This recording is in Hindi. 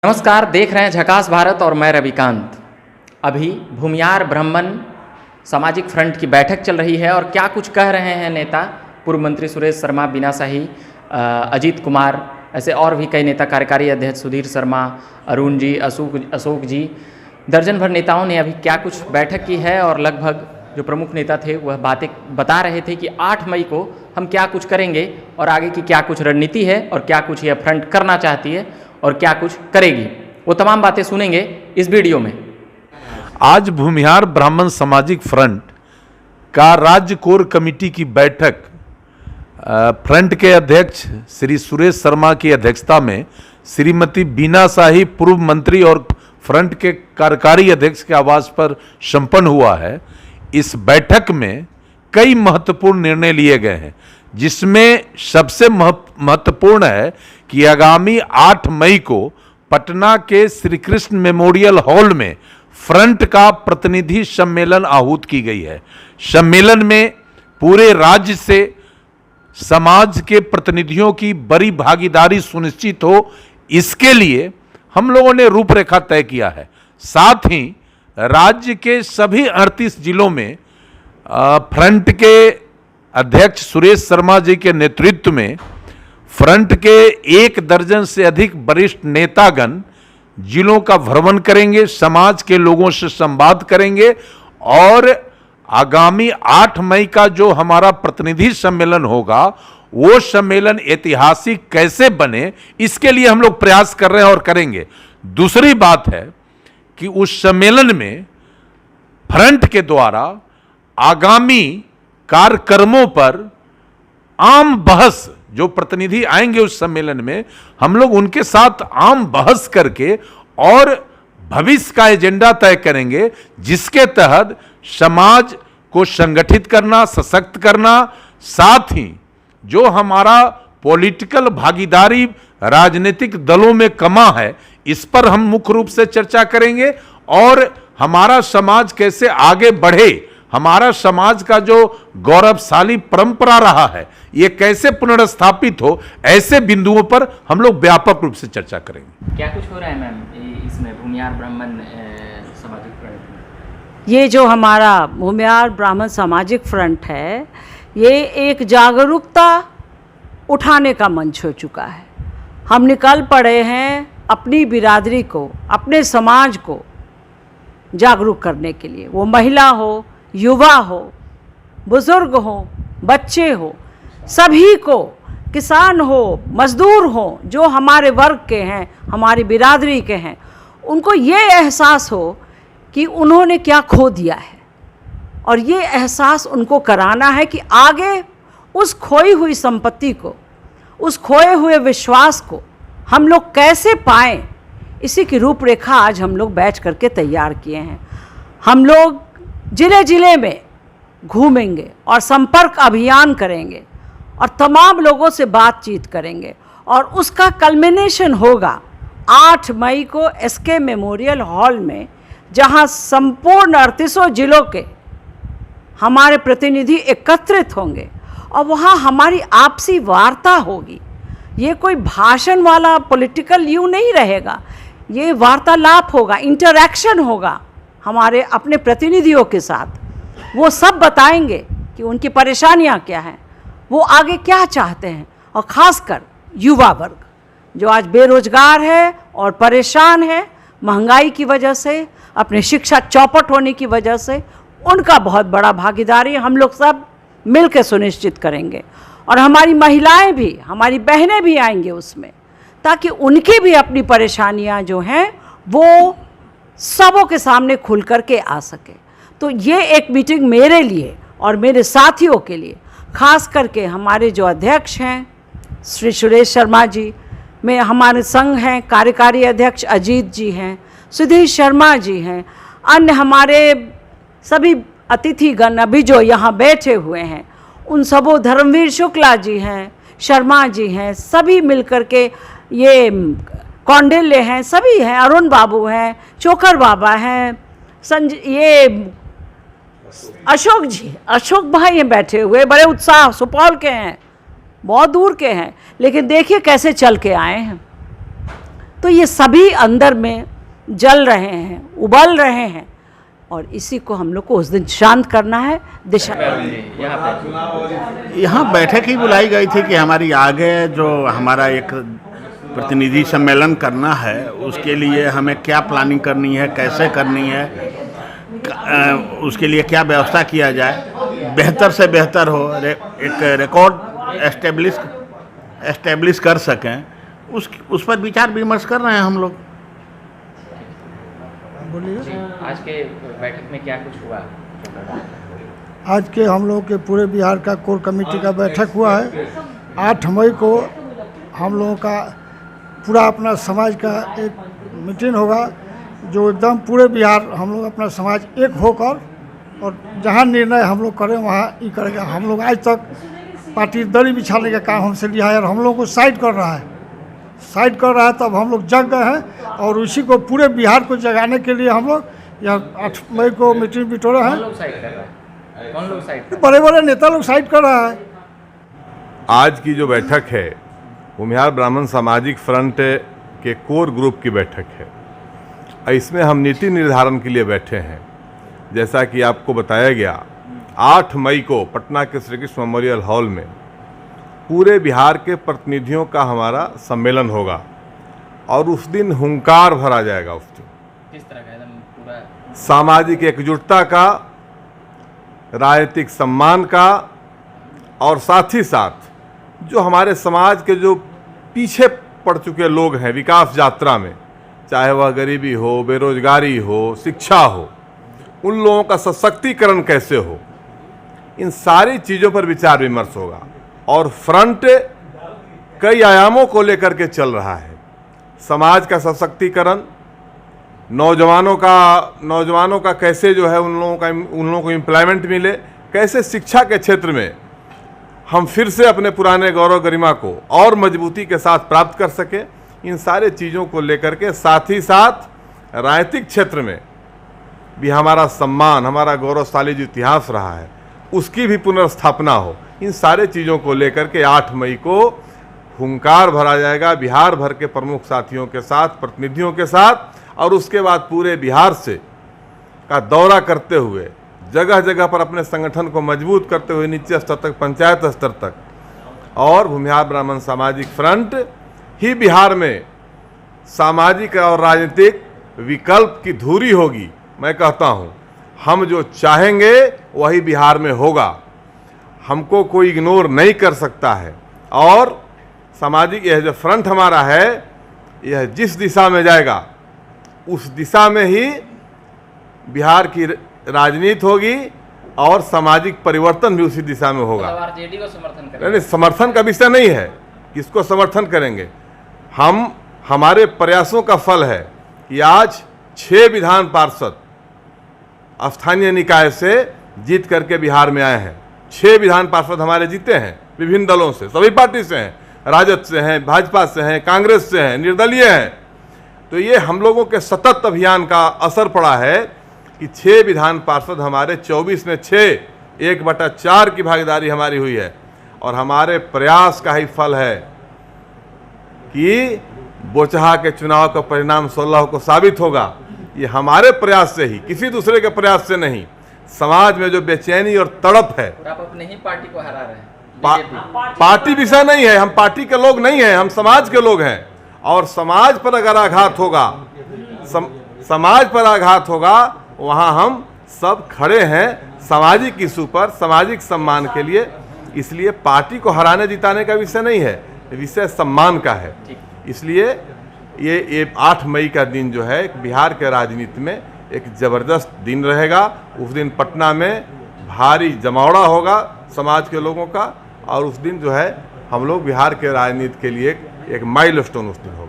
नमस्कार, देख रहे हैं झकास भारत और मैं रविकांत। अभी भूमियार ब्राह्मण सामाजिक फ्रंट की बैठक चल रही है और क्या कुछ कह रहे हैं नेता, पूर्व मंत्री सुरेश शर्मा, बीना शाही, अजीत कुमार, ऐसे और भी कई नेता, कार्यकारी अध्यक्ष सुधीर शर्मा, अरुण जी, अशोक जी, दर्जन भर नेताओं ने अभी क्या कुछ बैठक की है और लगभग जो प्रमुख नेता थे वह बातें बता रहे थे कि 8 मई को हम क्या कुछ करेंगे और आगे की क्या कुछ रणनीति है और क्या कुछ यह फ्रंट करना चाहती है और क्या कुछ करेगी। वो तमाम बातें सुनेंगे इस वीडियो में। आज भूमिहार ब्राह्मण सामाजिक फ्रंट का राज्य कोर कमेटी की बैठक फ्रंट के अध्यक्ष श्री सुरेश शर्मा की अध्यक्षता में श्रीमती बीना शाही, पूर्व मंत्री और फ्रंट के कार्यकारी अध्यक्ष के आवास पर संपन्न हुआ है। इस बैठक में कई महत्वपूर्ण निर्णय लिए गए हैं, जिसमें सबसे महत्वपूर्ण है कि आगामी 8 मई को पटना के श्री कृष्ण मेमोरियल हॉल में फ्रंट का प्रतिनिधि सम्मेलन आहूत की गई है। सम्मेलन में पूरे राज्य से समाज के प्रतिनिधियों की बड़ी भागीदारी सुनिश्चित हो, इसके लिए हम लोगों ने रूपरेखा तय किया है। साथ ही राज्य के सभी 38 जिलों में फ्रंट के अध्यक्ष सुरेश शर्मा जी के नेतृत्व में फ्रंट के 1 दर्जन से अधिक वरिष्ठ नेतागण जिलों का भ्रमण करेंगे, समाज के लोगों से संवाद करेंगे और आगामी 8 मई का जो हमारा प्रतिनिधि सम्मेलन होगा वो सम्मेलन ऐतिहासिक कैसे बने, इसके लिए हम लोग प्रयास कर रहे हैं और करेंगे। दूसरी बात है कि उस सम्मेलन में फ्रंट के द्वारा आगामी कार्यक्रमों पर आम बहस, जो प्रतिनिधि आएंगे उस सम्मेलन में, हम लोग उनके साथ आम बहस करके और भविष्य का एजेंडा तय करेंगे, जिसके तहत समाज को संगठित करना, सशक्त करना, साथ ही जो हमारा पॉलिटिकल भागीदारी राजनीतिक दलों में कमा है, इस पर हम मुख्य रूप से चर्चा करेंगे और हमारा समाज कैसे आगे बढ़े, हमारा समाज का जो गौरवशाली परंपरा रहा है ये कैसे पुनर्स्थापित हो, ऐसे बिंदुओं पर हम लोग व्यापक रूप से चर्चा करेंगे। क्या कुछ हो रहा है मैम इसमें भूमियार ब्राह्मण सामाजिक फ्रंट में? ये जो हमारा भूमियार ब्राह्मण सामाजिक फ्रंट है, ये एक जागरूकता उठाने का मंच हो चुका है। हम निकल पड़े हैं अपनी बिरादरी को, अपने समाज को जागरूक करने के लिए। वो महिला हो, युवा हो, बुजुर्ग हो, बच्चे हो, सभी को, किसान हो, मजदूर हो, जो हमारे वर्ग के हैं, हमारी बिरादरी के हैं, उनको ये एहसास हो कि उन्होंने क्या खो दिया है और ये एहसास उनको कराना है कि आगे उस खोई हुई संपत्ति को, उस खोए हुए विश्वास को हम लोग कैसे पाएं। इसी की रूपरेखा आज हम लोग बैठ करके तैयार किए हैं। हम लोग जिले जिले में घूमेंगे और संपर्क अभियान करेंगे और तमाम लोगों से बातचीत करेंगे और उसका कल्मिनेशन होगा 8 मई को एसके मेमोरियल हॉल में, जहां संपूर्ण 38 जिलों के हमारे प्रतिनिधि एकत्रित होंगे और वहां हमारी आपसी वार्ता होगी। ये कोई भाषण वाला पॉलिटिकल यू नहीं रहेगा, ये वार्तालाप होगा, इंटरैक्शन होगा हमारे अपने प्रतिनिधियों के साथ। वो सब बताएंगे कि उनकी परेशानियां क्या हैं, वो आगे क्या चाहते हैं, और ख़ासकर युवा वर्ग जो आज बेरोजगार है और परेशान है महंगाई की वजह से, अपने शिक्षा चौपट होने की वजह से, उनका बहुत बड़ा भागीदारी हम लोग सब मिल के सुनिश्चित करेंगे। और हमारी महिलाएं भी, हमारी बहनें भी आएंगे उसमें, ताकि उनकी भी अपनी परेशानियां जो हैं वो सबों के सामने खुल कर के आ सके। तो ये एक मीटिंग मेरे लिए और मेरे साथियों के लिए, खास करके हमारे जो अध्यक्ष हैं श्री सुरेश शर्मा जी, में हमारे संघ हैं कार्यकारी अध्यक्ष अजीत जी हैं, सुधीर शर्मा जी हैं, अन्य हमारे सभी अतिथिगण अभी जो यहाँ बैठे हुए हैं उन सबों, धर्मवीर शुक्ला जी हैं, शर्मा जी हैं, सभी मिलकर के, ये कौंडिल्य हैं, सभी हैं, अरुण बाबू हैं, चोकर बाबा हैं, ये अशोक जी, अशोक भाई हैं बैठे हुए, बड़े उत्साह, सुपौल के हैं, बहुत दूर के हैं, लेकिन देखिए कैसे चल के आए हैं। तो ये सभी अंदर में जल रहे हैं, उबल रहे हैं, और इसी को हम लोग को उस दिन शांत करना है। दिशा यहाँ बैठक ही बुलाई गई थी कि हमारी आगे जो हमारा एक प्रतिनिधि सम्मेलन करना है, उसके लिए हमें क्या प्लानिंग करनी है, कैसे करनी है, उसके लिए क्या व्यवस्था किया जाए, बेहतर से बेहतर हो, एक रिकॉर्ड एस्टेब्लिश कर सकें, उस पर विचार विमर्श कर रहे हैं हम लोग। बोलिए। आज के बैठक में क्या कुछ हुआ? आज के हम लोग के पूरे बिहार का कोर कमेटी का बैठक हुआ है। 8 मई को हम लोगों का पूरा अपना समाज का एक मीटिंग होगा, जो एकदम पूरे बिहार हम लोग अपना समाज एक होकर, और जहां निर्णय हम लोग करें वहां ही करेगा। हम लोग आज तक पार्टी दरी बिछाने का काम हमसे लिया है, और हम लोग को साइड कर रहा है, तब हम लोग जग गए हैं, और उसी को पूरे बिहार को जगाने के लिए हम लोग यहाँ 8 मई को मीटिंग बिटोरा है। कौन लोग साइड कर रहा है? कौन लोग साइड कर रहा है? बड़े बड़े नेता लोग साइड कर रहा है। आज की जो बैठक है भूमिहार ब्राह्मण सामाजिक फ्रंट के कोर ग्रुप की बैठक है। इसमें हम नीति निर्धारण के लिए बैठे हैं। जैसा कि आपको बताया गया, 8 मई को पटना के श्री कृष्ण मेमोरियल हॉल में पूरे बिहार के प्रतिनिधियों का हमारा सम्मेलन होगा, और उस दिन हुंकार भरा जाएगा। उस दिन किस तरह का? एकदम पूरा सामाजिक एकजुटता का, राजनीतिक सम्मान का, और साथ ही साथ जो हमारे समाज के जो पीछे पड़ चुके लोग हैं विकास यात्रा में, चाहे वह गरीबी हो, बेरोजगारी हो, शिक्षा हो, उन लोगों का सशक्तिकरण कैसे हो, इन सारी चीज़ों पर विचार विमर्श होगा। और फ्रंट कई आयामों को लेकर के चल रहा है। समाज का सशक्तिकरण, नौजवानों का कैसे जो है उन लोगों को एम्प्लॉयमेंट मिले, कैसे शिक्षा के क्षेत्र में हम फिर से अपने पुराने गौरव गरिमा को और मजबूती के साथ प्राप्त कर सके, इन सारे चीज़ों को लेकर के, साथ ही साथ राजनीतिक क्षेत्र में भी हमारा सम्मान, हमारा गौरवशाली जो इतिहास रहा है, उसकी भी पुनर्स्थापना हो, इन सारे चीज़ों को लेकर के 8 मई को हुंकार भरा जाएगा बिहार भर के प्रमुख साथियों के साथ, प्रतिनिधियों के साथ, और उसके बाद पूरे बिहार से का दौरा करते हुए जगह जगह पर अपने संगठन को मजबूत करते हुए नीचे स्तर तक, पंचायत स्तर तक, और भूमिहार ब्राह्मण सामाजिक फ्रंट ही बिहार में सामाजिक और राजनीतिक विकल्प की धुरी होगी। मैं कहता हूँ, हम जो चाहेंगे वही बिहार में होगा, हमको कोई इग्नोर नहीं कर सकता है। और सामाजिक यह जो फ्रंट हमारा है, यह जिस दिशा में जाएगा उस दिशा में ही बिहार की राजनीति होगी, और सामाजिक परिवर्तन भी उसी दिशा में होगा। आरजेडी को समर्थन करें? नहीं, समर्थन का विषय नहीं है, किसको समर्थन करेंगे। हमारे प्रयासों का फल है कि आज 6 विधान पार्षद स्थानीय निकाय से जीत करके बिहार में आए हैं। 6 विधान पार्षद हमारे जीते हैं, विभिन्न दलों से, सभी पार्टी से हैं, राजद से हैं, भाजपा से हैं, कांग्रेस से हैं, निर्दलीय हैं। तो ये हम लोगों के सतत अभियान का असर पड़ा है कि 6 विधान पार्षद हमारे 24 में 6, 1/4 की भागीदारी हमारी हुई है। और हमारे प्रयास का ही फल है कि बोचहा के चुनाव का परिणाम 16 को साबित होगा। ये हमारे प्रयास से ही, किसी दूसरे के प्रयास से नहीं। समाज में जो बेचैनी और तड़प है, आप अपने ही पार्टी को हरा रहे हैं। पार्टी विषय नहीं है, हम पार्टी के लोग नहीं हैं, हम समाज के लोग हैं। और समाज पर अगर आघात होगा, समाज पर आघात होगा, वहाँ हम सब खड़े हैं सामाजिक इशू पर, सामाजिक सम्मान के लिए। इसलिए पार्टी को हराने जिताने का विषय नहीं है, विषय सम्मान का है। इसलिए ये 8 मई का दिन जो है बिहार के राजनीति में एक ज़बरदस्त दिन रहेगा। उस दिन पटना में भारी जमावड़ा होगा समाज के लोगों का, और उस दिन जो है हम लोग बिहार के राजनीति के लिए एक माइलस्टोन उस दिन होगा।